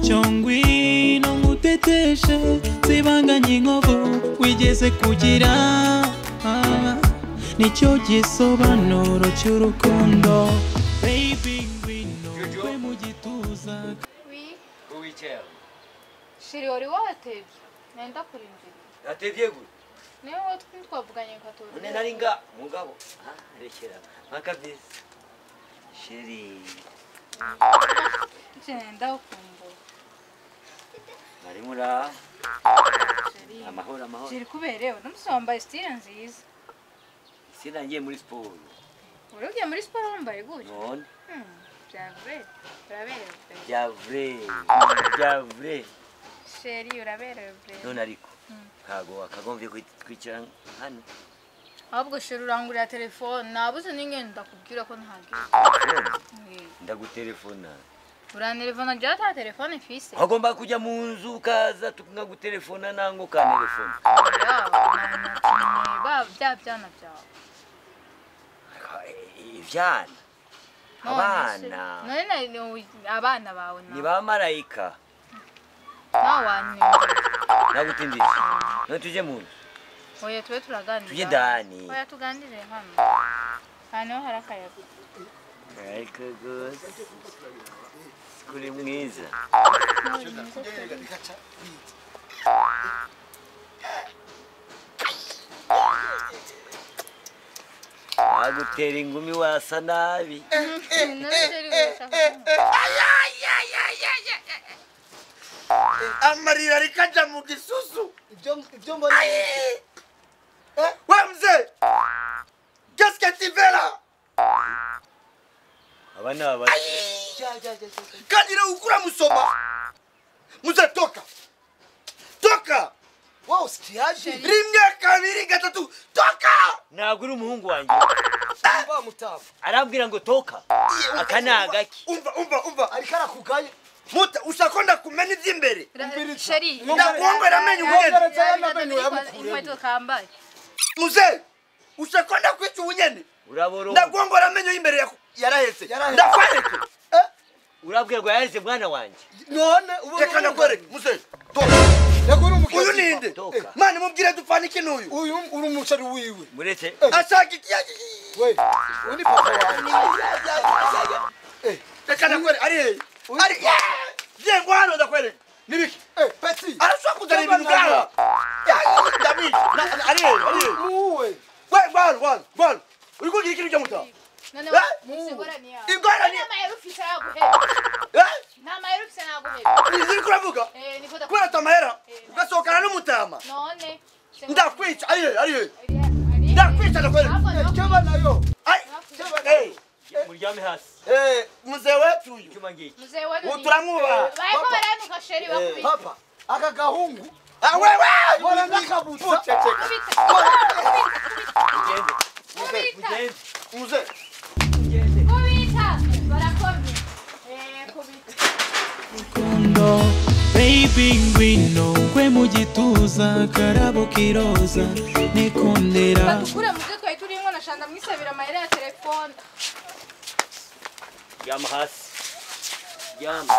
Chongwino nguteteshe zibanganye inkovu wigeze kugira nicyo gisobanuro cy'urukundo baby ngwino kwe mu gituza. Oui cher. Shiri wari watebye nenda kurindira Atevye gute? niyo twavuganye katoro None naringa mugabo rekera makabisi Sheri nenda ukumbo Mari mura Shiri amahoro Shiri kuberewe namusi wambaye style nziza Sina ngiye muri sport urugiye muri sport wambaye gute none Javre Sheri uraberewe none ariko kago akagomvye kwicara hano ahubwo Sheri urangurira telefone nabuze n'ingene ndakubwira ko ntagiye ndagutelefona uranelefona jya ta telefone fise agomba kujya mu nzu kaza tukagutelefona nango ka telefone bya byana byawe ivyana abana none abana bawe ni ba marayika nawanyu nagutindije no tuje mu nzu oya twe turaganira tuje ndani oya tuganire hano hano harakayaga ariko gose kuri mwiza agutera ingumi wasa nabi amarira rikaja mu gisusu ibyo mbona wewe mzee qu'est-ce que tu fais là abana baba kadira ukura musoma mzee toka wow sikiaje rimwe kabiri gatatu toka nagura umuhungu wanje umva mutaba arambwira ngo toka akanagaki umva arikara kugaye muta ushakonda kumena ivy'imbere Sheri ndakuongera amenyo unyene inkweto kambaye mzee ushakonda kwica unyene uraboro ndakuongera amenyo y'imbere yarahetse ndakwereke urabwira ngo yareze mwana wanje none reka ndakwereke mzee toka uyu ninde mani mubwire dufanike n'uyu uyu uri umucari wiwe muretse ashaka ikiyaji we uni papa wawe reka ndakwereke ari jengo hano ndakwereke nibiki peti arashaka kuzana ibintu byawe ndami ari muwe we bwana uri kugira ikintu cyo muta none ingora ni yawe ingora ni nama yarufise yaguheba nama yarufise naguheba niziri kuravuga niko kubera tamahera ugasokana n'umutama none ndakwica ari ndakwica ndakwereke cyaba nayo muryame hasi mzee wetu uyu cyuma ngiki mzee wewe uturamwuba bariko baranuka Sheri bakubita papa aka gahungu wewe bora ndikabuta mugende mzee kubita barakomye kubita Rukundo baby ngwino kwe mu gituza karabo kiroza nikondera batukure muje twaye turimwo nashanga mwisabira amahera ya telefone yama hasi yama